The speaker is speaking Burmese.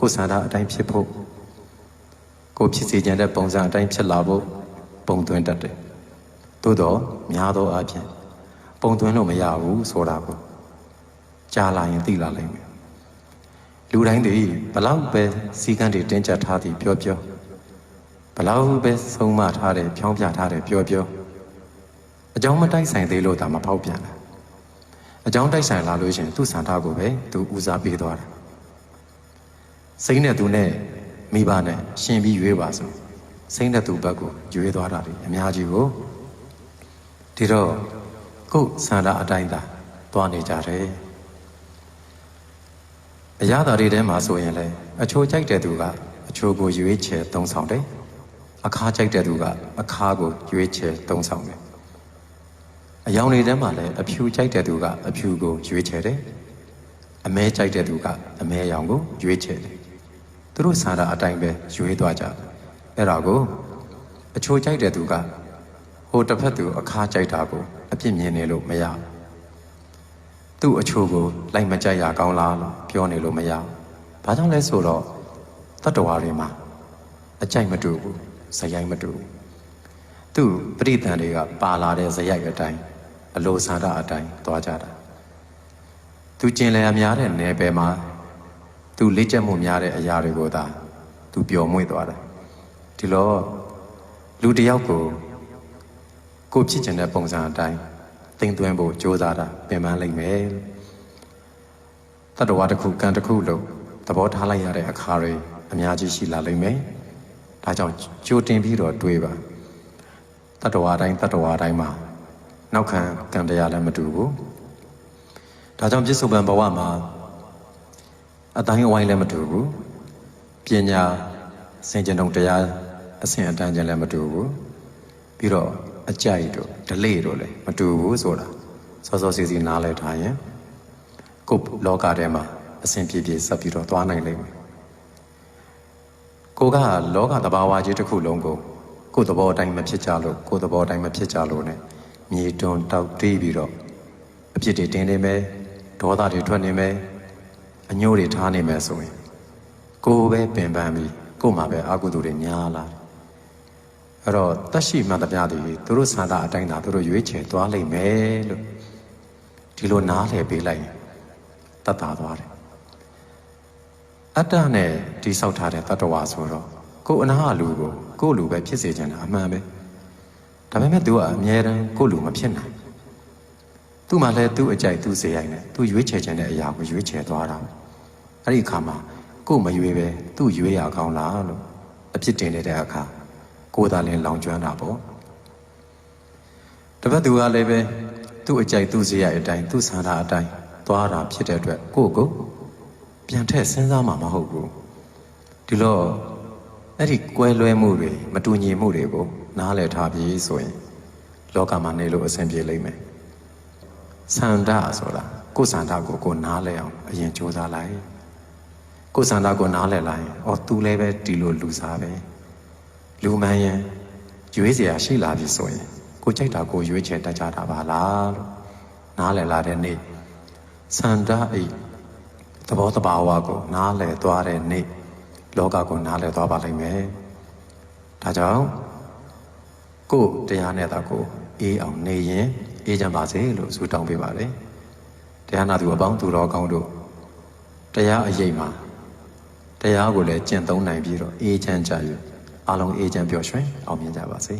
ကိုယ်ဆန္ဒအတိုင်းဖြစ်ဖို့ကိုဖြစ်စေခြင်းတဲ့ပုံစံအတိုင်းဖြစ်လာဖို့ပုံသွင်းတတ်တယ်သို့တော့များသောအားဖြင့်ပုံသွင်းလို့မရဘူးဆိုတာကိုကြားလာရင်သိလာလိမ့်မယ်လူတိုင်းတွေဘလောက်ပဲစီကံတွေတင်းကျပ်ထားသည်ပြောပြောဘလောက်ပဲဆုံးမထားတယ်ဖြောင်းပြထားတယ်ပြောပြောအကြောင်းမတိုက်ဆိုင်သေးလို့ဒါမပေါက်ပြန်တာအကြောင်းတိုက်ဆိုင်လာလို့ရှင်သူ့ဆန္ဒကိုပဲသူဦးစားပေးသွားတာစိတ်နဲ့သူနဲ့မိဘနဲ့ရှင်ပြီးရွေးပါဆိုစိတ်နဲ့သူဘက်ကိုရွေးသွားတာလေအများကြီးကိုဒီတော့ကိုယ်ဆန္ဒအတိုင်းသာသွားနေကြတယ်အရာတော်တွေထဲမှာဆိုရင်လည်းအချိုးကြိုက်တဲ့သူကအချိုးကိုရွေးချယ်သုံးဆောင်တယ်အခါကြိုက်တဲ့သူကအခါကိုရွေးချယ်သုံးဆောင်တယ်အယောင်တွေထဲမှာလည်းအဖြူကြိုက်တဲ့သူကအဖြူကိုရွေးချယ်တယ်အမဲကြိုက်တဲ့သူကအမဲရောင်ကိုရွေးချယ်တယ်သူတို့ဆန္ဒအတိုင်းပဲရွေးသွားကြတယ်အဲ့ဒါကိုအချိုးကြိုက်တဲ့သူကဟိုတစ်ဖက်သူအခါကြိုက်တာကိုအပြစ်မြင်နေလို့မရသူ့အချိုးကိုလိုက်မကြိုက်ရကောင်းလားလို့ပြောနေလို့မရဘာကြောင့်လဲဆိုတော့တတ္တဝါတွေမှာအကြိုက်မတူဘူးဇယိုက်မတူဘူးသူ့ပရိသန်တွေကပါလာတဲ့ဇယိုက်အတိုင်းအလိုဆန္ဒအတိုင်းသွားကြတာသူကျင်လည်အများတဲ့နယ်ပယ်မှာသူလေ့ကျက်မှုများတဲ့အရာတွေကိုသာသူပျော်မွေ့သွားတာဒီလိုလူတစ်ယောက်ကိုဖြစ်ချင်တဲ့ပုံစံအတိုင်းသိမ့်သွင်းဖို့ကြိုးစားတာပင်ပန်းလိမ့်မယ်တတ္တဝါတစ်ခုကံတစ်ခုလို့သဘောထားလိုက်ရတဲ့အခါတွေအများကြီးရှိလာလိမ့်မယ်ဒါကြောင့်ကြိုတင်ပြီးတော့တွေးပါတတ္တဝါတိုင်းမှာနောက်ခံကံတရားလည်းမတူဘူးဒါကြောင့်ပြစ္ဆုတ်ပံဘဝမှာအတိုင်းအဝိုင်းလည်းမတူဘူးပညာစင်ကြံတုံတရားအစဉ်အတန်းချင်းလည်းမတူဘူးပြီးတော့အကြိုက်တို့ဒလေတို့လည်းမတူဘူးဆိုတာစောစောစီစီနားလည်ထားရင်ကိုယ်လောကထဲမှာအစဉ်ပြေပြေဆက်ပြီးတော့သွားနိုင်လိမ့်မယ်ကိုကလောကသဘာဝကြီးတစ်ခုလုံးကိုယ်သဘောအတိုင်းမဖြစ်ကြလို့ကိုယ်သဘောအတိုင်းမဖြစ်ကြလို့ ਨੇ မြေတွန်းတောက်တေးပြီးတော့အပြစ်တွေတင်းနေမယ်ဒေါသတွေထွက်နေမယ်အညို့တွေထားနေမယ်ဆိုရင်ကိုယ်ပဲပင်ပန်းပြီးကိုယ်မှာပဲအကုသိုလ်တွေများလာအဲ့တော့တရှိမှန်သမျှတွေသူတို့ဆန္ဒအတိုင်းသာသူတို့ရွေးချယ်သွားလိမ့်မယ်လို့ဒီလိုနားလည်ပေးလိုက်ရင်တတ်တာသွားတယ်အတ္တနဲ့တိဆောက်ထားတဲ့တတ္တဝါဆိုတော့ကိုယ်အနာကလူကိုလူပဲဖြစ်စေချင်တာအမှန်ပဲဒါပေမဲ့သူကအမြဲတမ်းကိုယ်လူမဖြစ်နိုင်သူ့မှာလည်းသူ့အကြိုက်သူ့စေရိုက်နဲ့သူရွေးချယ်ခြင်းတဲ့အရာကိုရွေးချယ်သွားတာအဲ့ဒီအခါမှာကိုယ်မရွေးပဲသူ့ရွေးရကောင်းလားလို့အဖြစ်တင်နေတဲ့အခါကိုယ်သာလည်းလောင်ကျွမ်းတာပေါ့တပတ်သူကလည်းပဲသူ့အကြိုက်သူ့စေရိုက်အတိုင်းသူ့ဆန္ဒအတိုင်းသွားတာဖြစ်တဲ့အတွက်ကိုပြန်ထည့်စဉ်းစားမှာမဟုတ်ဘူးဒီလိုအဲ့ဒီကွဲလွဲမှုတွေမတူညီမှုတွေကိုနားလည်ထားပြီးဆိုရင်လောကမှာနေလို့အဆင်ပြေလိမ့်မယ်ဆန္ဒဆိုတာကိုယ်ဆန္ဒကိုနားလည်အောင်အရင်ကြိုးစားလိုက်ကိုယ်ဆန္ဒကိုနားလည်လိုက်အော်သူလည်းပဲဒီလိုလူစားပဲလူမှန်ရင်ရွေးเสียရှိလာပြီဆိုရင်ကိုကြိုက်တာကိုရွေးချယ်တတ်ကြတာပါလားလို့နားလည်လာတဲ့နေ့ဆန္ဒအိသဘောတဘာဝကိုနားလည်သွားတဲ့နေ့လောကကိုနားလည်သွားပါလိမ့်မယ်ဒါကြောင့်ကိုယ်တရားနဲ့သာကိုအေးအောင်နေရင်အေးချမ်းပါစေလို့ဆုတောင်းပေးပါတယ်တရားနာသူအပေါင်းသူတော်ကောင်းတို့တရားအရေးမှာတရားကိုလည်းကျင့်သုံးနိုင်ပြီးတော့အေးချမ်းကြရအားလုံးအေးချမ်းပျော်ရွှင်အောင်မြင်ကြပါစေ